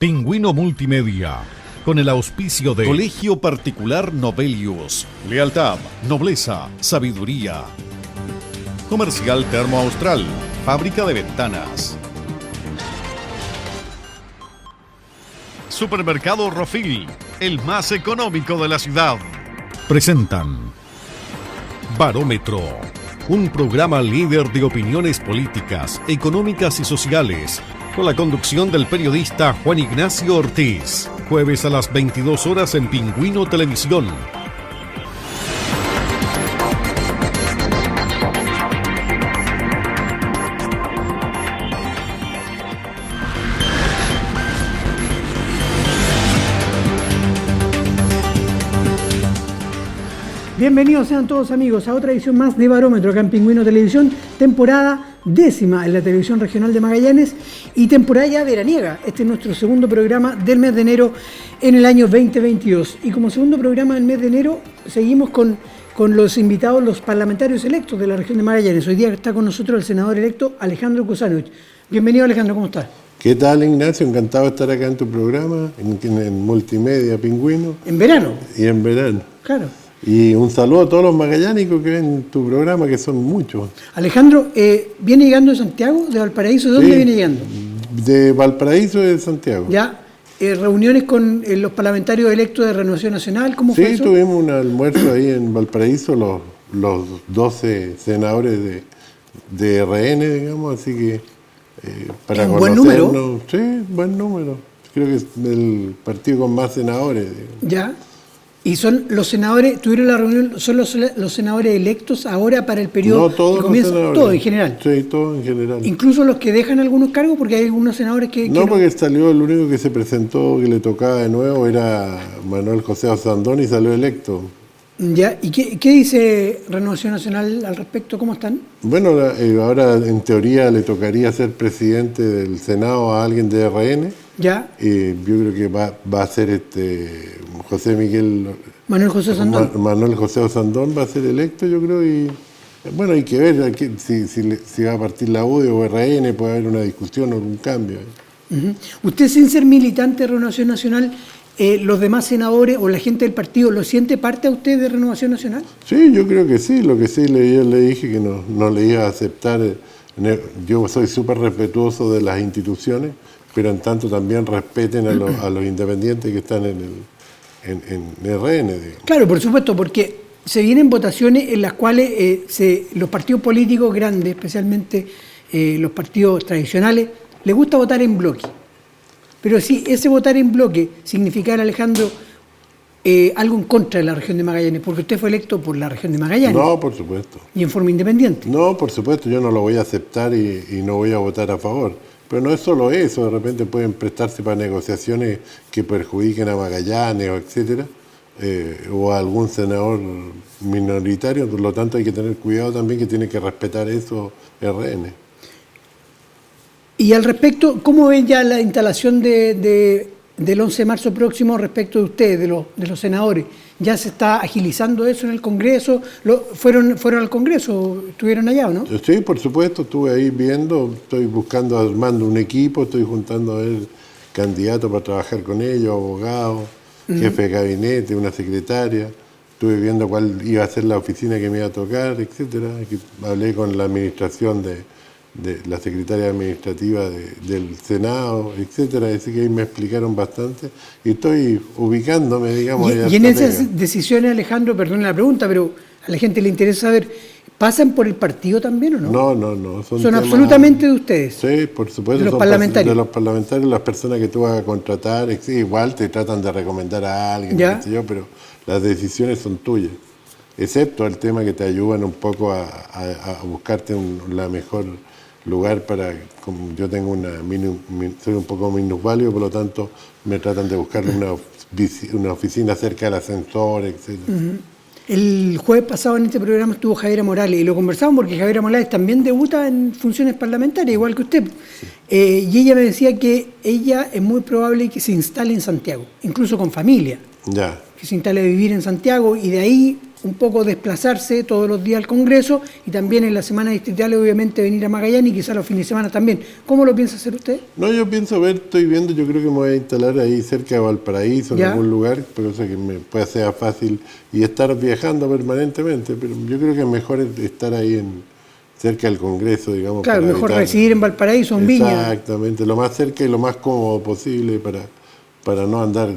Pingüino Multimedia, con el auspicio de Colegio Particular Novelius. Lealtad, nobleza, sabiduría. Comercial Termo Austral, fábrica de ventanas. Supermercado Rofil, el más económico de la ciudad. Presentan Barómetro, un programa líder de opiniones políticas, económicas y sociales, con la conducción del periodista Juan Ignacio Ortiz. Jueves a las 22 horas en Pingüino Televisión. Bienvenidos sean todos amigos a otra edición más de Barómetro acá en Pingüino Televisión, temporada 10ª en la televisión regional de Magallanes y temporada ya veraniega. Este es nuestro segundo programa del mes de enero en el año 2022 y como segundo programa del mes de enero seguimos con los invitados, los parlamentarios electos de la región de Magallanes. Hoy día está con nosotros el senador electo Alejandro Kusanovich. Bienvenido Alejandro, ¿cómo estás? ¿Qué tal, Ignacio? Encantado de estar acá en tu programa, en Multimedia Pingüino. En verano. Y en verano. Claro. Y un saludo a todos los magallánicos que ven tu programa, que son muchos. Alejandro, ¿viene llegando de Santiago, de Valparaíso? ¿De dónde viene llegando? De Valparaíso y de Santiago. Ya, reuniones con los parlamentarios electos de Renovación Nacional, ¿cómo fue eso? Sí, tuvimos un almuerzo ahí en Valparaíso, los 12 senadores de RN, digamos, así que para ¿Un conocernos. buen número? Sí, buen número. Creo que es el partido con más senadores. Digamos. Ya. ¿Y son los senadores, tuvieron la reunión, son los senadores electos ahora para el periodo no, todos que comienza? Los senadores. Todo en general. Sí, todo en general. Incluso los que dejan algunos cargos, porque hay algunos senadores que no, porque salió el único que se presentó, que le tocaba de nuevo, era Manuel José Osandón y salió electo. Ya, ¿y qué dice Renovación Nacional al respecto? ¿Cómo están? Bueno, ahora en teoría le tocaría ser presidente del Senado a alguien de RN. Ya. Yo creo que va a ser José Miguel... Manuel José Osandón. Manuel José Osandón va a ser electo, yo creo, y bueno, hay que ver si va a partir la UDI o RN, puede haber una discusión o algún cambio. Uh-huh. Usted, sin ser militante de Renovación Nacional, ¿los demás senadores o la gente del partido lo siente parte a usted de Renovación Nacional? Sí, yo creo que sí. Lo que sí yo le dije que no le iba a aceptar. Yo soy súper respetuoso de las instituciones, pero en tanto también respeten a los independientes que están en RN. Digamos. Claro, por supuesto, porque se vienen votaciones en las cuales los partidos políticos grandes, especialmente los partidos tradicionales, les gusta votar en bloque. Pero si ese votar en bloque significara, Alejandro, algo en contra de la región de Magallanes, porque usted fue electo por la región de Magallanes. No, por supuesto. Y en forma independiente. No, por supuesto, yo no lo voy a aceptar y no voy a votar a favor. Pero no es solo eso, de repente pueden prestarse para negociaciones que perjudiquen a Magallanes o etcétera, o a algún senador minoritario, por lo tanto hay que tener cuidado también que tiene que respetar eso RN. Y al respecto, ¿cómo ven ya la instalación del 11 de marzo próximo respecto de ustedes, de los senadores? ¿Ya se está agilizando eso en el Congreso? ¿Fueron al Congreso? ¿Estuvieron allá o no? Sí, por supuesto, estuve ahí viendo, estoy armando un equipo, estoy juntando a ver candidatos para trabajar con ellos, abogados, jefe de gabinete, una secretaria. Estuve viendo cuál iba a ser la oficina que me iba a tocar, etcétera. Hablé con la administración de la secretaria administrativa del Senado, etcétera, así que ahí me explicaron bastante y estoy ubicándome, digamos. Y en esas decisiones, Alejandro, perdón la pregunta, pero a la gente le interesa saber, ¿pasan por el partido también o no? No. Son absolutamente de ustedes. Sí, por supuesto. De los parlamentarios. De los parlamentarios, las personas que tú vas a contratar, sí, igual te tratan de recomendar a alguien, qué sé yo, pero las decisiones son tuyas, excepto el tema que te ayudan un poco a buscarte la mejor lugar para, como yo tengo soy un poco minusválido, por lo tanto me tratan de buscar una oficina cerca del ascensor, etc. Uh-huh. El jueves pasado en este programa estuvo Javiera Morales y lo conversamos porque Javiera Morales también debuta en funciones parlamentarias, igual que usted. Sí. Y ella me decía que ella es muy probable que se instale en Santiago, incluso con familia. Ya. Que se instale a vivir en Santiago y de ahí un poco desplazarse todos los días al Congreso y también en las semanas distritales obviamente venir a Magallanes y quizás los fines de semana también. ¿Cómo lo piensa hacer usted? No, yo pienso estoy viendo, yo creo que me voy a instalar ahí cerca de Valparaíso, en algún lugar, por eso que me pueda ser fácil y estar viajando permanentemente, pero yo creo que es mejor estar ahí cerca del Congreso, digamos. Claro, mejor residir en Valparaíso, en Viña. Exactamente, lo más cerca y lo más cómodo posible para no andar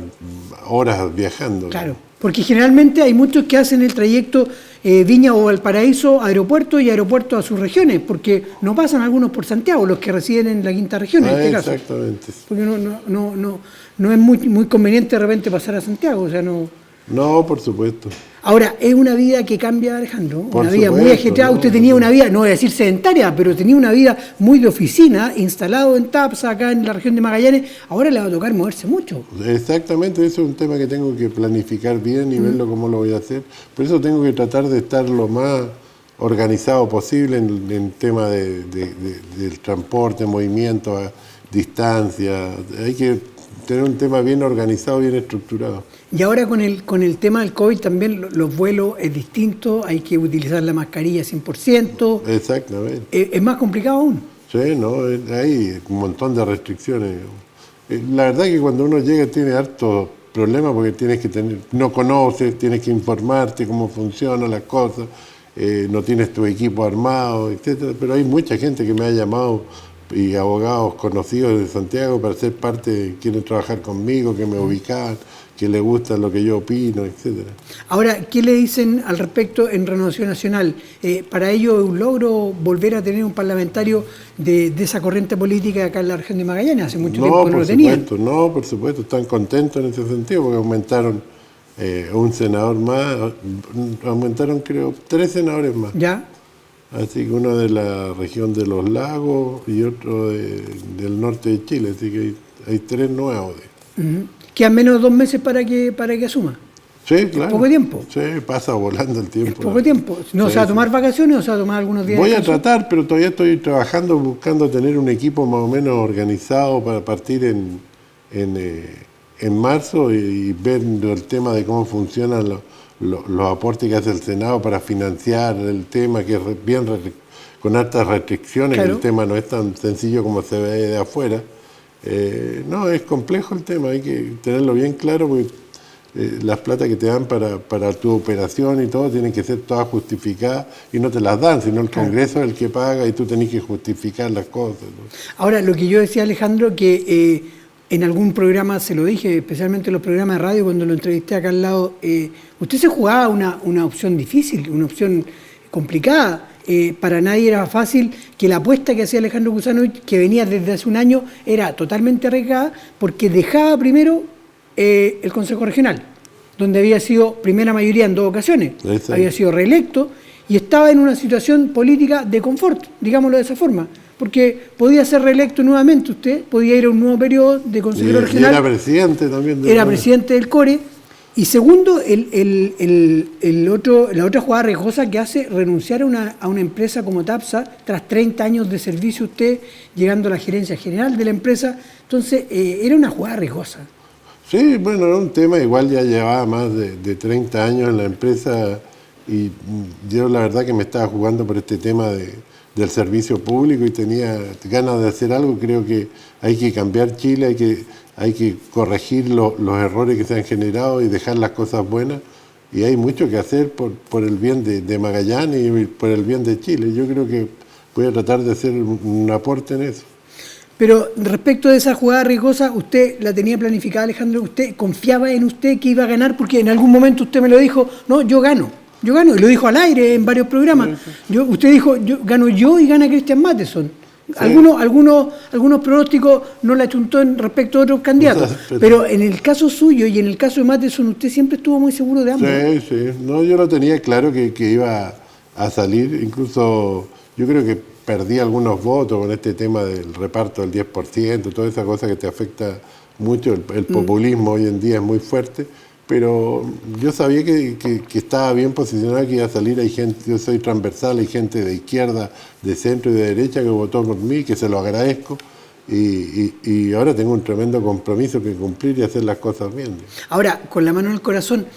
horas viajando. Claro, porque generalmente hay muchos que hacen el trayecto Viña o Valparaíso, aeropuerto y aeropuerto a sus regiones, porque no pasan algunos por Santiago, los que residen en la quinta región, en este caso. Exactamente. Porque no es muy conveniente de repente pasar a Santiago, o sea, no... No, por supuesto. Ahora, es una vida que cambia, Alejandro, Por una vida muy supuesto, ajetreada. ¿no? Usted tenía una vida, no voy a decir sedentaria, pero tenía una vida muy de oficina, instalado en TAPSA, acá en la región de Magallanes. Ahora le va a tocar moverse mucho. Exactamente, eso es un tema que tengo que planificar bien y verlo cómo lo voy a hacer. Por eso tengo que tratar de estar lo más organizado posible en tema del transporte, movimiento, a distancia. Hay que tener un tema bien organizado, bien estructurado. Y ahora con el tema del COVID también los vuelos es distinto, hay que utilizar la mascarilla 100%. Exactamente. Es más complicado aún. Sí, no, hay un montón de restricciones. La verdad es que cuando uno llega tiene hartos problemas porque no conoces, tienes que informarte cómo funcionan las cosas, no tienes tu equipo armado, etcétera. Pero hay mucha gente que me ha llamado y abogados conocidos de Santiago para ser parte, quieren trabajar conmigo, que me ubican, que les gusta lo que yo opino, etcétera. Ahora, ¿qué le dicen al respecto en Renovación Nacional? ¿Para ello es un logro volver a tener un parlamentario de esa corriente política acá en la región de Magallanes? Hace mucho tiempo que no lo tenían. No, por supuesto, están contentos en ese sentido porque aumentaron un senador más, aumentaron creo 3 senadores más. ¿Ya? Así que uno de la región de los lagos y otro del norte de Chile, así que hay 3 nuevos. Quedan menos de 2 meses para que asuma. Sí, claro. ¿Es poco tiempo? Sí, pasa volando el tiempo. Es poco tiempo. ¿No se va a tomar vacaciones o se va a tomar algunos días? Voy a tratar, pero todavía estoy trabajando, buscando tener un equipo más o menos organizado para partir en marzo y ver el tema de cómo funcionan los aportes que hace el Senado para financiar el tema, que es bien con altas restricciones, claro. Que el tema no es tan sencillo como se ve de afuera. No, es complejo el tema, hay que tenerlo bien claro porque las plata que te dan para tu operación y todo tienen que ser todas justificadas y no te las dan, sino el Congreso es el que paga y tú tenés que justificar las cosas, ¿no? Ahora, lo que yo decía, Alejandro, que en algún programa se lo dije, especialmente en los programas de radio, cuando lo entrevisté acá al lado, usted se jugaba una opción difícil, una opción complicada. Para nadie era fácil, que la apuesta que hacía Alejandro Kuzanovich, que venía desde hace un año, era totalmente arriesgada, porque dejaba primero el Consejo Regional, donde había sido primera mayoría en 2 ocasiones, había sido reelecto, y estaba en una situación política de confort, digámoslo de esa forma, porque podía ser reelecto nuevamente usted, podía ir a un nuevo periodo de consejero regional. Y era presidente también. Era presidente del CORE. Y segundo, la otra jugada riesgosa que hace renunciar a una empresa como TAPSA, tras 30 años de servicio usted, llegando a la gerencia general de la empresa. Entonces, era una jugada riesgosa. Sí, bueno, era un tema, igual ya llevaba más de 30 años en la empresa y yo la verdad que me estaba jugando por este tema del servicio público y tenía ganas de hacer algo. Creo que hay que cambiar Chile, hay que corregir los errores que se han generado y dejar las cosas buenas. Y hay mucho que hacer por el bien de Magallanes y por el bien de Chile. Yo creo que voy a tratar de hacer un aporte en eso. Pero respecto de esa jugada riesgosa, ¿usted la tenía planificada, Alejandro? ¿Usted confiaba en usted que iba a ganar? Porque en algún momento usted me lo dijo, no, yo gano, y lo dijo al aire en varios programas. Usted dijo, gano yo y gana Cristian Matheson. Sí. Algunos pronósticos no la achuntó respecto a otros candidatos, pero en el caso suyo y en el caso de Matheson, usted siempre estuvo muy seguro de ambos. Sí. No, yo lo tenía claro que iba a salir, incluso yo creo que perdí algunos votos con este tema del reparto del 10%, toda esa cosa que te afecta mucho, el populismo hoy en día es muy fuerte, pero yo sabía que estaba bien posicionado, que iba a salir. Hay gente, yo soy transversal, hay gente de izquierda, de centro y de derecha que votó por mí, que se lo agradezco, y ahora tengo un tremendo compromiso que cumplir y hacer las cosas bien. Ahora, con la mano en el corazón,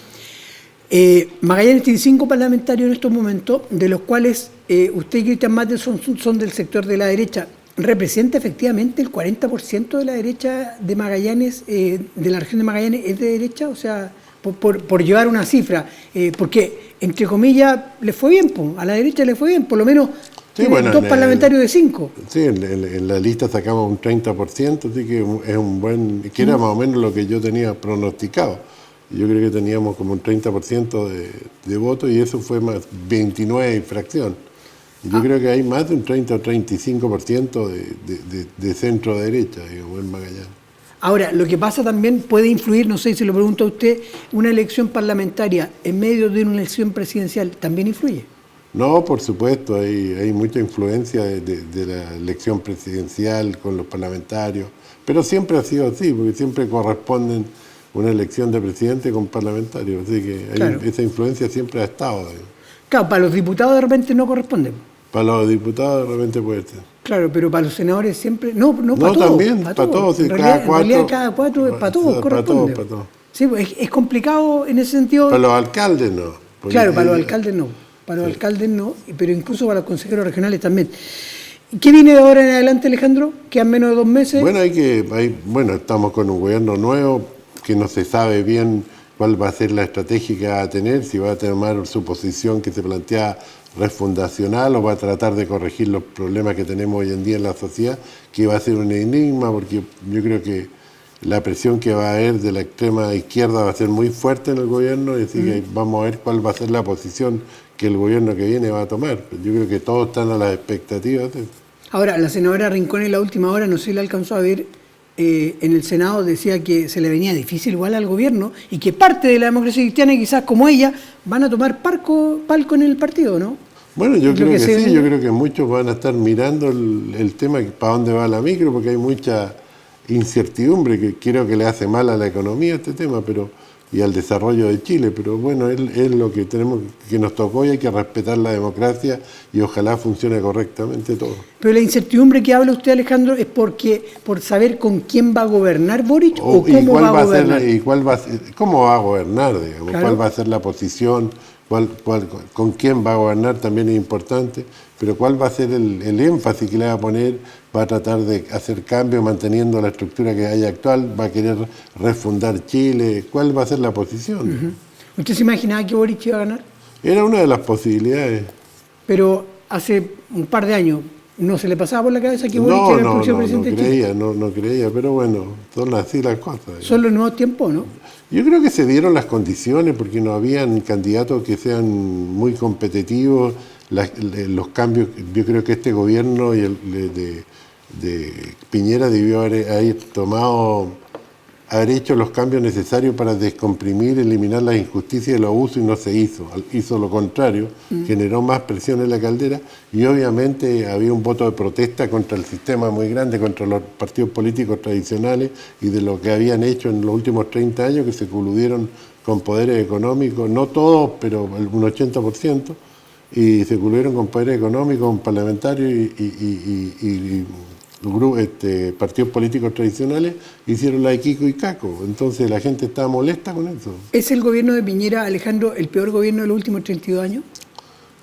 Magallanes tiene 5 parlamentarios en estos momentos, de los cuales usted y Cristian Matte son del sector de la derecha. ¿Representa efectivamente el 40% de la derecha de Magallanes, de la región de Magallanes, es de derecha? O sea, por llevar una cifra, porque, entre comillas, le fue bien, a la derecha le fue bien, por lo menos sí, bueno, 2 parlamentarios de 5. Sí, en la lista sacamos un 30%, así que es un buen, que era más o menos lo que yo tenía pronosticado. Yo creo que teníamos como un 30% de votos y eso fue más 29 y fracción. Yo creo que hay más de un 30 o 35% de centro-derecha, digamos, en Magallanes. Ahora, lo que pasa también puede influir, no sé si lo pregunta usted, una elección parlamentaria en medio de una elección presidencial, ¿también influye? No, por supuesto, hay mucha influencia de la elección presidencial con los parlamentarios, pero siempre ha sido así, porque siempre corresponden una elección de presidente con parlamentarios, así que claro, esa influencia siempre ha estado. Claro, para los diputados de repente no corresponde. Para los diputados de repente puede ser. Claro, pero para los senadores siempre... No, para todos. También, para todos. En realidad cada 4 es para todos, corresponde. Para todos. Sí, pues es complicado en ese sentido. Para los alcaldes no. Claro, para los alcaldes no. Para los alcaldes no, pero incluso para los consejeros regionales también. ¿Qué viene de ahora en adelante, Alejandro? ¿Quedan menos de 2 meses? Bueno, estamos con un gobierno nuevo que no se sabe bien cuál va a ser la estrategia que va a tener, si va a tomar su posición que se plantea refundacional o va a tratar de corregir los problemas que tenemos hoy en día en la sociedad, que va a ser un enigma, porque yo creo que la presión que va a haber de la extrema izquierda va a ser muy fuerte en el gobierno, así que vamos a ver cuál va a ser la posición que el gobierno que viene va a tomar. Yo creo que todos están a las expectativas de eso. Ahora, la senadora Rincón en la última hora, no sé si la alcanzó a ver, en el Senado decía que se le venía difícil igual al gobierno y que parte de la democracia cristiana, quizás como ella, van a tomar palco en el partido, ¿no? Bueno, yo creo que sí, yo creo que muchos van a estar mirando el tema, para dónde va la micro, porque hay mucha incertidumbre que creo que le hace mal a la economía este tema, y al desarrollo de Chile, pero bueno, es lo que tenemos, que nos tocó y hay que respetar la democracia y ojalá funcione correctamente todo. Pero la incertidumbre que habla usted, Alejandro, es por saber con quién va a gobernar Boric o cómo va a gobernar. ¿Cómo va a gobernar, digamos? Claro. ¿Cuál va a ser la posición? Con quién va a gobernar también es importante, pero cuál va a ser el énfasis que le va a poner, va a tratar de hacer cambios manteniendo la estructura que hay actual, va a querer refundar Chile, cuál va a ser la posición. ¿Usted se imaginaba que Boric iba a ganar? Era una de las posibilidades. Pero hace un par de años, ¿no se le pasaba por la cabeza que Boric era el próximo presidente de Chile? No creía, pero bueno, son así las cosas. Son los nuevos tiempos, ¿no? Yo creo que se dieron las condiciones porque no habían candidatos que sean muy competitivos. Los cambios, yo creo que este gobierno y el de Piñera debió haber hecho los cambios necesarios para descomprimir, eliminar las injusticias y los abusos, y no se hizo. Hizo lo contrario, generó más presión en la caldera y obviamente había un voto de protesta contra el sistema muy grande, contra los partidos políticos tradicionales y de lo que habían hecho en los últimos 30 años, que se coludieron con poderes económicos, no todos, pero un 80%, y se coludieron con poderes económicos, con parlamentarios y partidos políticos tradicionales, hicieron la de Kiko y Caco. Entonces la gente estaba molesta con eso. ¿Es el gobierno de Piñera, Alejandro, el peor gobierno de los últimos 32 años?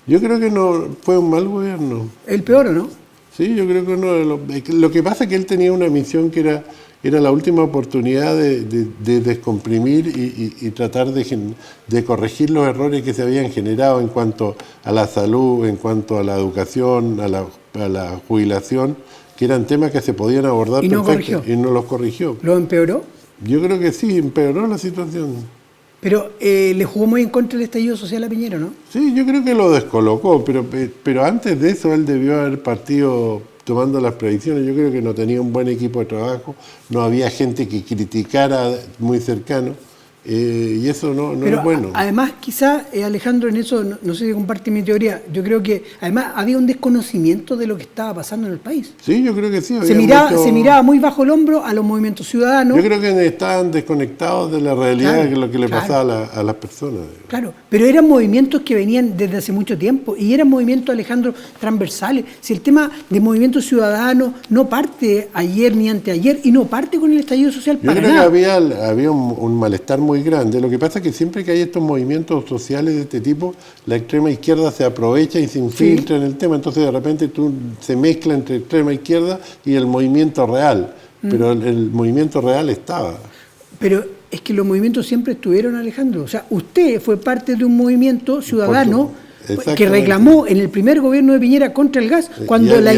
Yo creo que no, fue un mal gobierno. ¿El peor o no? Sí, yo creo que no. Lo que pasa es que él tenía una misión que era la última oportunidad de descomprimir y tratar de corregir los errores que se habían generado en cuanto a la salud, en cuanto a la educación, a la jubilación, que eran temas que se podían abordar y no los corrigió. ¿Lo empeoró? Yo creo que sí, empeoró la situación. Pero le jugó muy en contra el estallido social a Piñera, ¿no? Sí, yo creo que lo descolocó, pero antes de eso él debió haber partido tomando las previsiones. Yo creo que no tenía un buen equipo de trabajo, no había gente que criticara muy cercano. Y eso no es bueno. Además, quizá, Alejandro, en eso, no sé si comparte mi teoría, yo creo que además había un desconocimiento de lo que estaba pasando en el país. Sí, yo creo que sí. Se miraba muy bajo el hombro a los movimientos ciudadanos. Yo creo que estaban desconectados de la realidad, de lo que le pasaba a las personas. Claro, pero eran movimientos que venían desde hace mucho tiempo y eran movimientos, Alejandro, transversales. Si el tema de movimientos ciudadanos no parte ayer ni anteayer y no parte con el estallido social para nada. Yo creo que había un malestar muy muy grande. Lo que pasa es que siempre que hay estos movimientos sociales de este tipo, la extrema izquierda se aprovecha y se infiltra en el tema, entonces de repente se mezcla entre extrema izquierda y el movimiento real, pero el movimiento real estaba. Pero es que los movimientos siempre estuvieron, Alejandro. O sea, usted fue parte de un movimiento ciudadano que reclamó en el primer gobierno de Piñera contra el gas, cuando la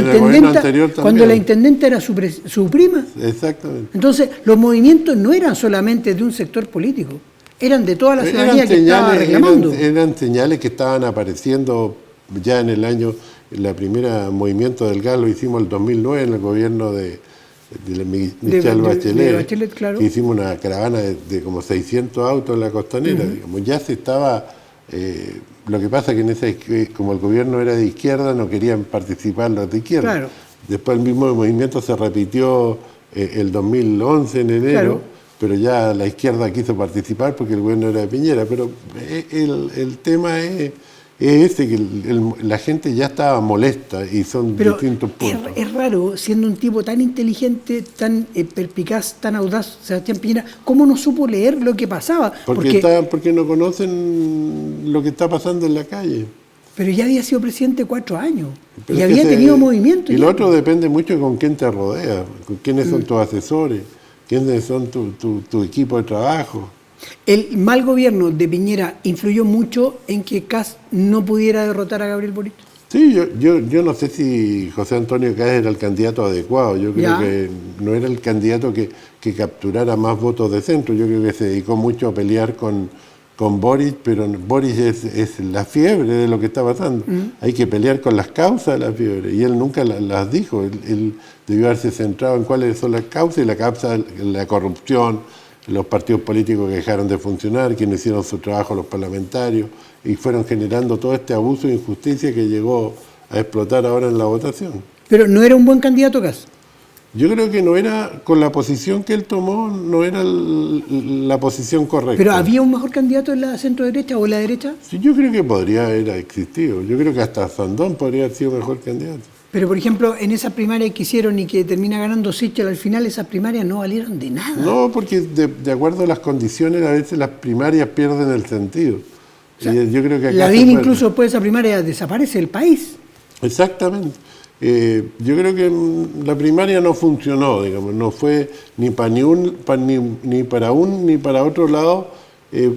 intendenta era su prima. Exactamente. Entonces, los movimientos no eran solamente de un sector político, eran de toda la ciudadanía que estaba reclamando. Eran señales que estaban apareciendo ya en la primera movimiento del gas lo hicimos en el 2009 en el gobierno de Michelle Bachelet, claro. Hicimos una caravana de como 600 autos en la costanera, digamos. Ya se estaba... lo que pasa es que como el gobierno era de izquierda, no querían participar los de izquierda. Claro. Después el mismo movimiento se repitió el 2011 en enero, claro. Pero ya la izquierda quiso participar porque el gobierno era de Piñera. Pero el tema es ese, que la gente ya estaba molesta y son distintos puntos. Es raro, siendo un tipo tan inteligente, tan perspicaz, tan audaz, Sebastián Piñera, ¿cómo no supo leer lo que pasaba? Porque no conocen lo que está pasando en la calle. Pero ya había sido presidente 4 años y había tenido movimiento. Y lo otro depende mucho con quién te rodea, con quiénes son tus asesores, quiénes son tu equipo de trabajo. El mal gobierno de Piñera influyó mucho en que Kast no pudiera derrotar a Gabriel Boric. Sí, yo no sé si José Antonio Kast era el candidato adecuado. Yo creo que no era el candidato que capturara más votos de centro. Yo creo que se dedicó mucho a pelear con Boric, pero Boric es la fiebre de lo que está pasando. Hay que pelear con las causas de la fiebre, y él nunca las dijo. Él debió haberse centrado en cuáles son las causas, y la causa es la corrupción, los partidos políticos que dejaron de funcionar, que no hicieron su trabajo los parlamentarios, y fueron generando todo este abuso e injusticia que llegó a explotar ahora en la votación. Pero no era un buen candidato, Kast. Yo creo que no era, con la posición que él tomó, no era la posición correcta. ¿Pero había un mejor candidato en la centro-derecha o en la derecha? Sí, yo creo que podría haber existido. Yo creo que hasta Sandón podría haber sido mejor candidato. Pero, por ejemplo, en esas primarias que hicieron y que termina ganando Sichel, al final esas primarias no valieron de nada. No, porque de acuerdo a las condiciones, a veces las primarias pierden el sentido. O sea, yo creo que acá Lavín incluso después de esa primaria desaparece del país. Exactamente. Yo creo que la primaria no funcionó, digamos, no fue ni para ni para un ni para otro lado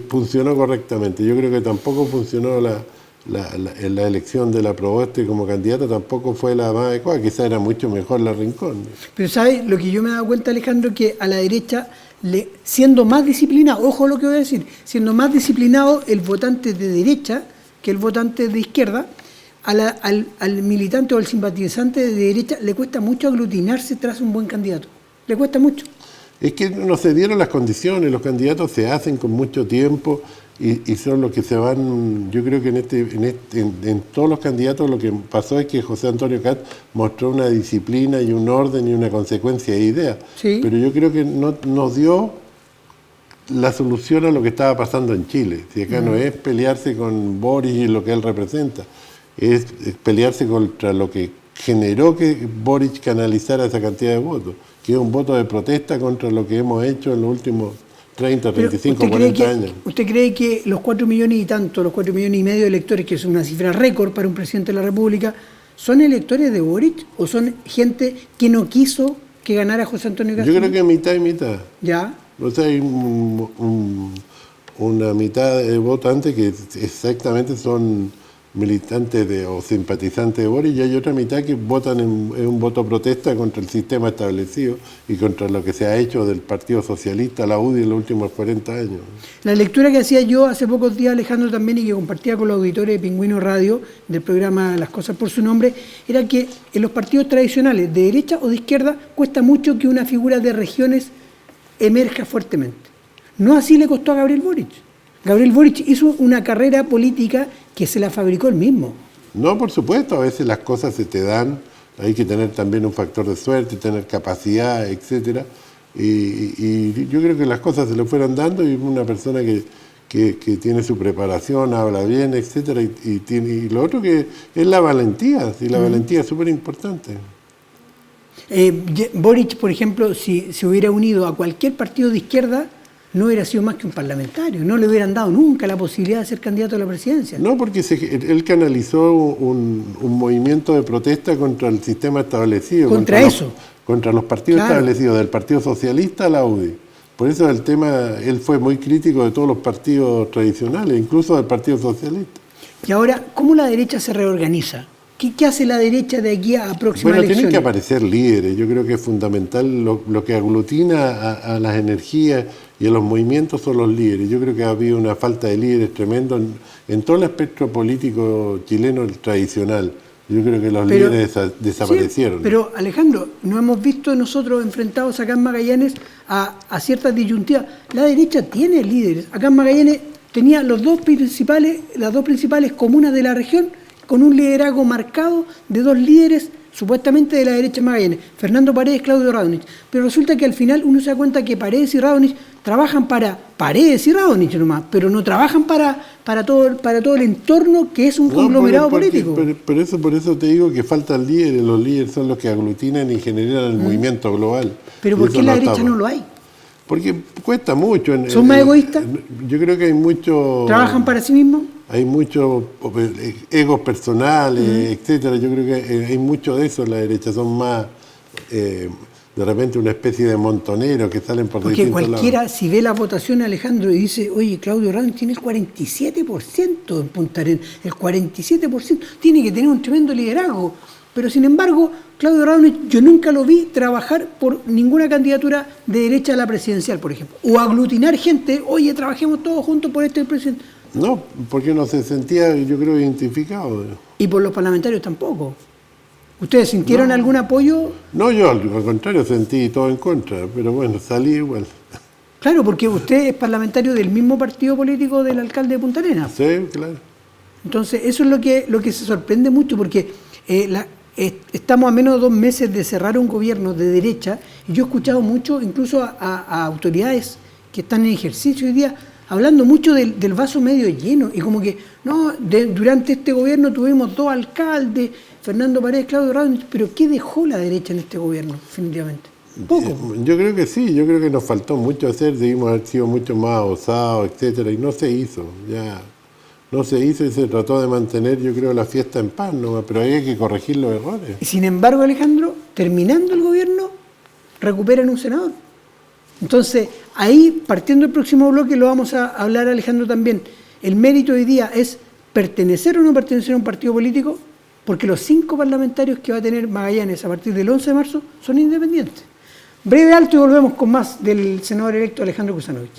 funcionó correctamente. Yo creo que tampoco funcionó la elección de la Proboste como candidata, tampoco fue la más adecuada, quizás era mucho mejor la Rincón. Pero ¿sabes? Lo que yo me he dado cuenta, Alejandro, que a la derecha, siendo más disciplinado, ojo lo que voy a decir, siendo más disciplinado el votante de derecha que el votante de izquierda, al militante o al simpatizante de derecha le cuesta mucho aglutinarse tras un buen candidato. Le cuesta mucho. Es que no se dieron las condiciones, los candidatos se hacen con mucho tiempo y son los que se van. Yo creo que en todos los candidatos lo que pasó es que José Antonio Kast mostró una disciplina y un orden y una consecuencia de ideas. Sí. Pero yo creo que no nos dio la solución a lo que estaba pasando en Chile. Si acá no es pelearse con Boric y lo que él representa, es pelearse contra lo que generó que Boric canalizara esa cantidad de votos, que es un voto de protesta contra lo que hemos hecho en los últimos 30, 35, 40 años. ¿Usted cree que los 4 millones y tanto, los 4 millones y medio de electores, que es una cifra récord para un presidente de la República, son electores de Boric o son gente que no quiso que ganara José Antonio Kast? Yo creo que mitad y mitad. ¿Ya? O sea, hay una mitad de votantes que exactamente son militantes o simpatizantes de Boric, y hay otra mitad que votan en un voto protesta contra el sistema establecido y contra lo que se ha hecho del Partido Socialista, la UDI, en los últimos 40 años. La lectura que hacía yo hace pocos días, Alejandro, también, y que compartía con los auditores de Pingüino Radio, del programa Las Cosas por su Nombre, era que en los partidos tradicionales, de derecha o de izquierda, cuesta mucho que una figura de regiones emerja fuertemente. No así le costó a Gabriel Boric. Gabriel Boric hizo una carrera política que se la fabricó él mismo. No, por supuesto, a veces las cosas se te dan, hay que tener también un factor de suerte, tener capacidad, etcétera. Y yo creo que las cosas se le fueron dando, y una persona que tiene su preparación, habla bien, etcétera, y lo otro que es la valentía, y la valentía es súper importante. Boric, por ejemplo, si se hubiera unido a cualquier partido de izquierda, no hubiera sido más que un parlamentario, no le hubieran dado nunca la posibilidad de ser candidato a la presidencia. No, porque él canalizó un movimiento de protesta contra el sistema establecido. Contra los partidos establecidos, del Partido Socialista a la UDI. Por eso el tema, él fue muy crítico de todos los partidos tradicionales, incluso del Partido Socialista. Y ahora, ¿cómo la derecha se reorganiza? ¿Qué hace la derecha de aquí a próximas elecciones? Tienen que aparecer líderes. Yo creo que es fundamental lo que aglutina a las energías y a los movimientos son los líderes. Yo creo que ha habido una falta de líderes tremendo en todo el espectro político chileno tradicional. Yo creo que los líderes desaparecieron. Sí, pero Alejandro, nos hemos visto nosotros enfrentados acá en Magallanes a ciertas disyuntivas. La derecha tiene líderes. Acá en Magallanes tenía las dos principales comunas de la región con un liderazgo marcado de dos líderes supuestamente de la derecha en Magallanes, Fernando Paredes, Claudio Radonich. Pero resulta que al final uno se da cuenta que Paredes y Radonich trabajan para Paredes y Radonich nomás, pero no trabajan para todo el entorno que es un conglomerado político. Por eso te digo que faltan líderes. Los líderes son los que aglutinan y generan el movimiento global. ¿Pero por qué en la derecha no lo hay? Porque cuesta mucho. ¿Son más egoístas? Yo creo que hay mucho... ¿Trabajan para sí mismos? Hay muchos egos personales, etcétera. Yo creo que hay mucho de eso en la derecha. Son más, de repente, una especie de montoneros que salen por distintos lados. Porque cualquiera, si ve la votación, Alejandro, y dice, oye, Claudio Radonich tiene el 47% en Punta Arenas. El 47% tiene que tener un tremendo liderazgo. Pero, sin embargo, Claudio Radonich, yo nunca lo vi trabajar por ninguna candidatura de derecha a la presidencial, por ejemplo. O aglutinar gente, oye, trabajemos todos juntos por este presidente. No, porque no se sentía, yo creo, identificado. Y por los parlamentarios tampoco. ¿Ustedes sintieron algún apoyo? No, yo al contrario sentí todo en contra, pero bueno, salí igual. Claro, porque usted es parlamentario del mismo partido político del alcalde de Punta Arenas. Sí, claro. Entonces, eso es lo que se sorprende mucho, porque estamos a menos de 2 meses de cerrar un gobierno de derecha, y yo he escuchado mucho, incluso a autoridades que están en ejercicio hoy día, hablando mucho del vaso medio lleno, y como que, no, durante este gobierno tuvimos 2 alcaldes, Fernando Paredes, Claudio Radonich, pero ¿qué dejó la derecha en este gobierno, definitivamente? Poco. Yo creo que sí, yo creo que nos faltó mucho hacer, debimos haber sido mucho más osados, etcétera, y no se hizo, ya no se hizo y se trató de mantener, yo creo, la fiesta en paz, ¿no? Pero hay que corregir los errores. Y sin embargo, Alejandro, terminando el gobierno, recuperan un senador. Entonces, ahí, partiendo del próximo bloque, lo vamos a hablar, Alejandro, también. El mérito hoy día es pertenecer o no pertenecer a un partido político, porque los 5 parlamentarios que va a tener Magallanes a partir del 11 de marzo son independientes. Breve alto y volvemos con más del senador electo Alejandro Kuzanovich.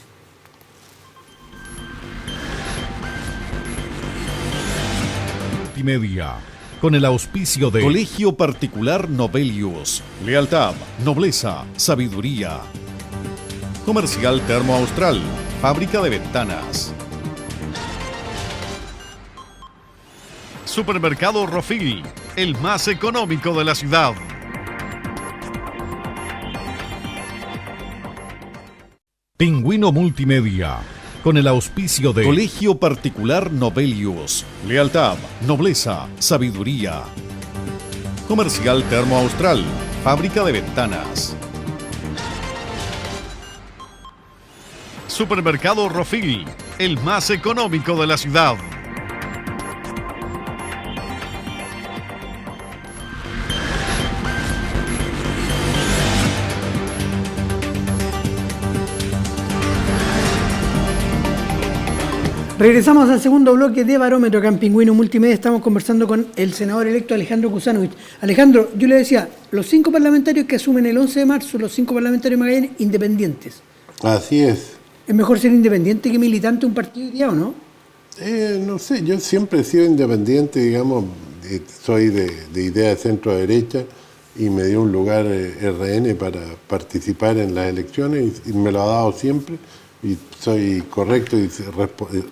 Multimedia, con el auspicio de Colegio Particular Novelius. Lealtad, nobleza, sabiduría. Comercial Termo Austral, fábrica de ventanas. Supermercado Rofil, el más económico de la ciudad. Pingüino Multimedia, con el auspicio de Colegio Particular Novelius. Lealtad, nobleza, sabiduría. Comercial Termo Austral, fábrica de ventanas. Supermercado Rofil, el más económico de la ciudad. Regresamos al segundo bloque de Barómetro acá en Pingüino Multimedia. Estamos conversando con el senador electo Alejandro Kuzanovich. Alejandro, yo le decía, los 5 parlamentarios que asumen el 11 de marzo, los 5 parlamentarios de Magallanes, independientes. Así es. ¿Es mejor ser independiente que militante de un partido hoy día o no? No sé, yo siempre he sido independiente, digamos, soy de idea de centro-derecha y me dio un lugar RN para participar en las elecciones y me lo ha dado siempre. Y soy correcto y